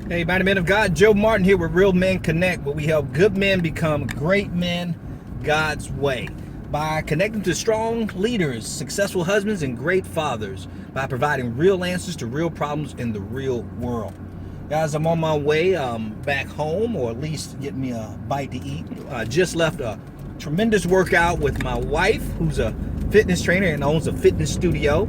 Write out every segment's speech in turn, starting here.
Hey, mighty men of God, Joe Martin here with Real Men Connect, where we help good men become great men God's way by connecting to strong leaders, successful husbands, and great fathers by providing real answers to real problems in the real world. Guys, I'm on my way back home, or at least getting me a bite to eat. I just left a tremendous workout with my wife, who's a fitness trainer and owns a fitness studio.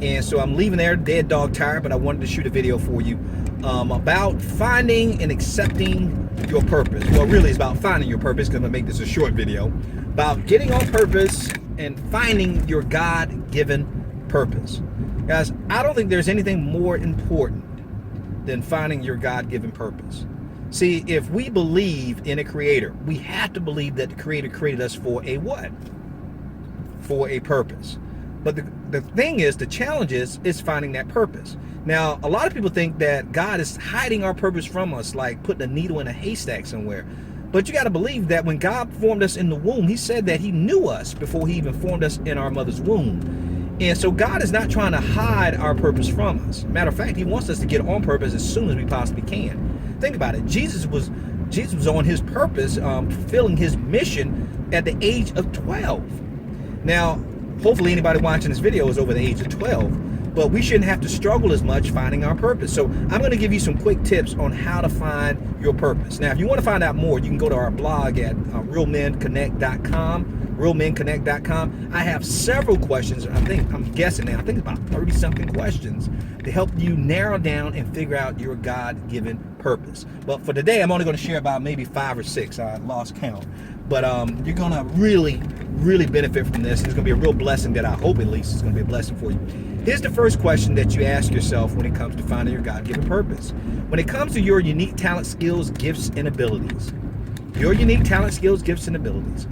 And so I'm leaving there dead dog tired, but I wanted to shoot a video for you about finding and accepting your purpose. Well, really, it's about finding your purpose, because I'm going to make this a short video. About getting on purpose and finding your God-given purpose. Guys, I don't think there's anything more important than finding your God-given purpose. See, if we believe in a creator, we have to believe that the creator created us for a what? For a purpose. But the thing is, the challenge is finding that purpose. Now, a lot of people think that God is hiding our purpose from us, like putting a needle in a haystack somewhere. But you got to believe that when God formed us in the womb, he said that he knew us before he even formed us in our mother's womb. And so God is not trying to hide our purpose from us. Matter of fact, he wants us to get on purpose as soon as we possibly can. Think about it. Jesus was on his purpose, fulfilling his mission at the age of 12. Now, hopefully anybody watching this video is over the age of 12, but we shouldn't have to struggle as much finding our purpose. So I'm going to give you some quick tips on how to find your purpose. Now, if you want to find out more, you can go to our blog at realmenconnect.com. I have several questions. I'm guessing now, I think about 30 something questions to help you narrow down and figure out your God-given purpose. But for today, I'm only going to share about maybe 5 or 6. I lost count. But you're going to really benefit from this. It's going to be a real blessing that I hope at least is going to be a blessing for you. Here's the first question that you ask yourself when it comes to finding your God-given purpose. When it comes to your unique talent, skills, gifts, and abilities. Your unique talent, skills, gifts, and abilities.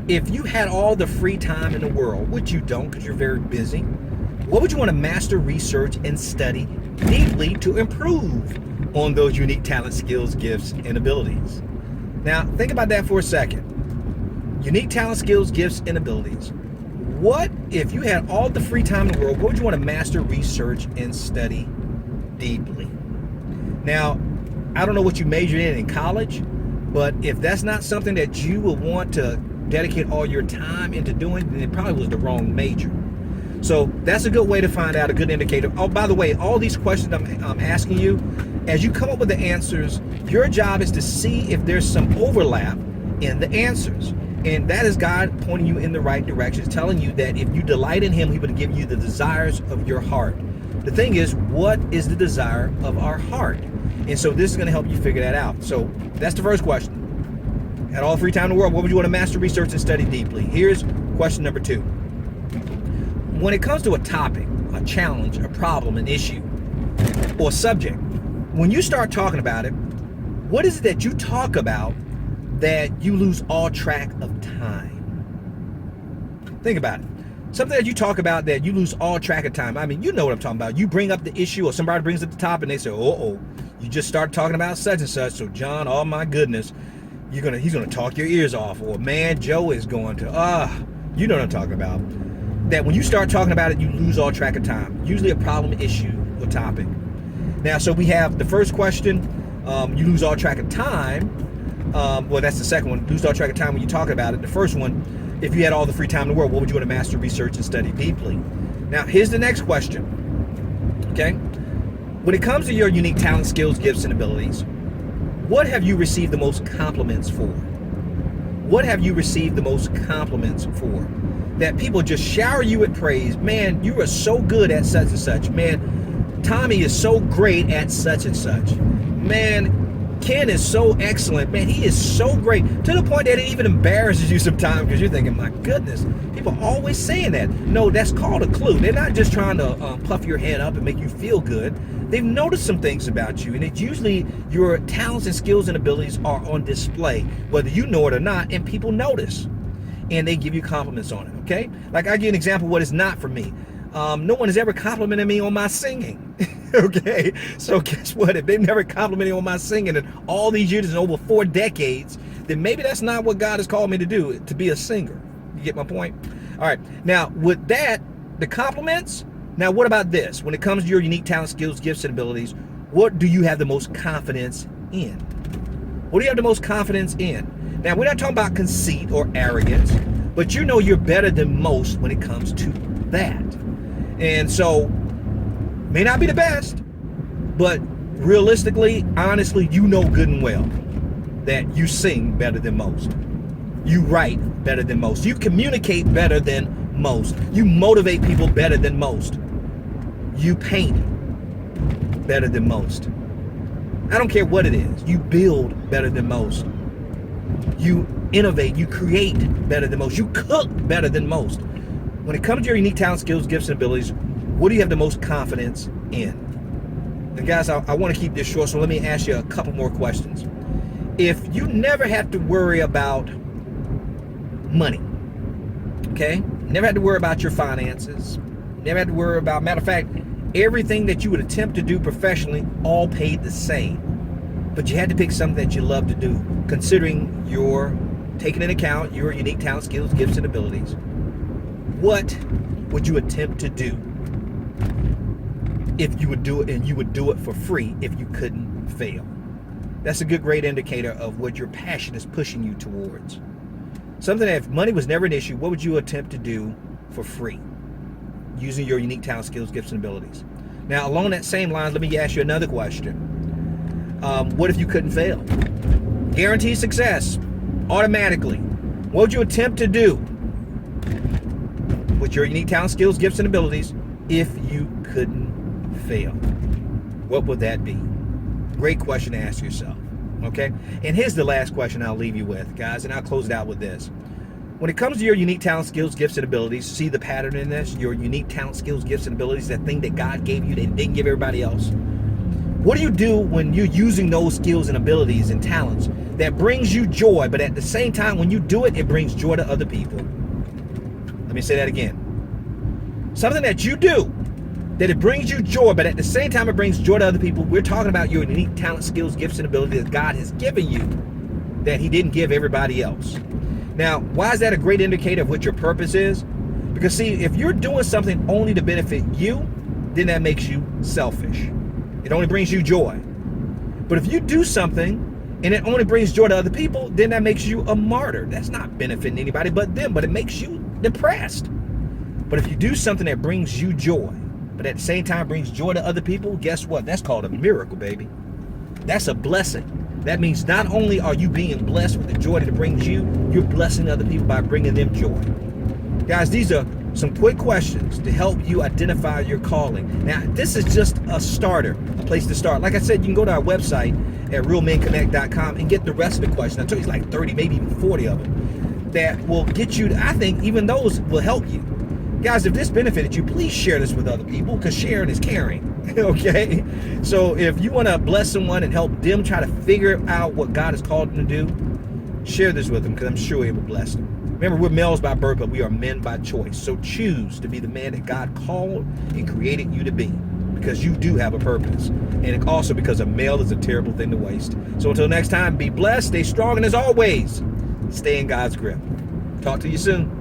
If you had all the free time in the world, which you don't because you're very busy, what would you want to master, research, and study deeply to improve on those unique talent, skills, gifts, and abilities? Now, think about that for a second. Unique talent, skills, gifts, and abilities. What if you had all the free time in the world? What would you want to master, research, and study deeply? Now, I don't know what you majored in college, but if that's not something that you would want to dedicate all your time into doing, then it probably was the wrong major. So that's a good way to find out, a good indicator. Oh, by the way, all these questions I'm asking you, as you come up with the answers, your job is to see if there's some overlap in the answers. And that is God pointing you in the right direction, telling you that if you delight in him, he would give you the desires of your heart. The thing is, what is the desire of our heart? And so this is going to help you figure that out. So that's the first question. Had all the free time in the world, what would you want to master, research, and study deeply? Here's question number 2. When it comes to a topic, a challenge, a problem, an issue, or a subject, when you start talking about it, what is it that you talk about that you lose all track of time? Think about it. Something that you talk about that you lose all track of time. I mean, you know what I'm talking about. You bring up the issue, or somebody brings up the topic, and they say, you just start talking about such and such. So John, oh my goodness, he's gonna talk your ears off. Or man, Joe is going to, you know what I'm talking about. That when you start talking about it, you lose all track of time. Usually a problem, issue, or topic. Now, so we have the first question, you lose all track of time. Well, that's the second one, lose all track of time when you're talking about it. The first one, if you had all the free time in the world, what would you want to master, research, and study deeply? Now, here's the next question, okay? When it comes to your unique talent, skills, gifts, and abilities, what have you received the most compliments for? What have you received the most compliments for? That people just shower you with praise. Man, you are so good at such and such. Man, Tommy is so great at such and such. Man, Ken is so excellent. Man, he is so great. To the point that it even embarrasses you sometimes, because you're thinking, my goodness, people are always saying that. No, that's called a clue. They're not just trying to puff your head up and make you feel good. They've noticed some things about you, and it's usually your talents and skills and abilities are on display, whether you know it or not, and people notice. And they give you compliments on it, okay? Like, I give you an example of what is not for me. No one has ever complimented me on my singing. Okay, so guess what? If they've never complimented me on my singing in all these years and over 4 decades, then maybe that's not what God has called me to do, to be a singer. You get my point? All right, now with that, the compliments, now what about this? When it comes to your unique talent, skills, gifts, and abilities, What do you have the most confidence in? What do you have the most confidence in? Now, we're not talking about conceit or arrogance, but you know you're better than most when it comes to that. And so, may not be the best, but realistically, honestly, you know good and well that you sing better than most. You write better than most. You communicate better than most. You motivate people better than most. You paint better than most. I don't care what it is. You build better than most. You innovate. You create better than most. You cook better than most. When it comes to your unique talent, skills, gifts, and abilities, what do you have the most confidence in? And guys, I want to keep this short, so let me ask you a couple more questions. If you never had to worry about money, okay? Never had to worry about your finances. Never had to worry about, matter of fact, everything that you would attempt to do professionally, all paid the same. But you had to pick something that you love to do, considering your, taking into account your unique talent, skills, gifts, and abilities. What would you attempt to do if you would do it, and you would do it for free if you couldn't fail? That's a good, great indicator of what your passion is pushing you towards. Something that if money was never an issue, what would you attempt to do for free using your unique talent, skills, gifts, and abilities? Now, along that same line, let me ask you another question. What if you couldn't fail? Guaranteed success, automatically. What would you attempt to do with your unique talent, skills, gifts, and abilities if you couldn't fail? What would that be? Great question to ask yourself. Okay? And here's the last question I'll leave you with, guys, and I'll close it out with this. When it comes to your unique talent, skills, gifts, and abilities, see the pattern in this? Your unique talent, skills, gifts, and abilities, that thing that God gave you that didn't give everybody else. What do you do when you're using those skills and abilities and talents that brings you joy, but at the same time, when you do it, it brings joy to other people? Let me say that again. Something that you do that it brings you joy, but at the same time it brings joy to other people. We're talking about your unique talent, skills, gifts, and abilities that God has given you that he didn't give everybody else. Now, why is that a great indicator of what your purpose is? Because see, if you're doing something only to benefit you, then that makes you selfish. It only brings you joy. But if you do something and it only brings joy to other people, then that makes you a martyr. That's not benefiting anybody but them, but it makes you depressed. But if you do something that brings you joy, but at the same time brings joy to other people, guess what? That's called a miracle, baby. That's a blessing. That means not only are you being blessed with the joy that it brings you, you're blessing other people by bringing them joy. Guys, these are some quick questions to help you identify your calling. Now, this is just a starter, a place to start. Like I said, you can go to our website at realmenconnect.com and get the rest of the questions. I told you it's like 30, maybe even 40 of them that will get you to, I think even those will help you. Guys, if this benefited you, please share this with other people, because sharing is caring. Okay? So if you want to bless someone and help them try to figure out what God has called them to do, share this with them, because I'm sure it will bless them. Remember, we're males by birth, but we are men by choice. So choose to be the man that God called and created you to be, because you do have a purpose. And also because a male is a terrible thing to waste. So until next time, be blessed, stay strong, and as always, stay in God's grip. Talk to you soon.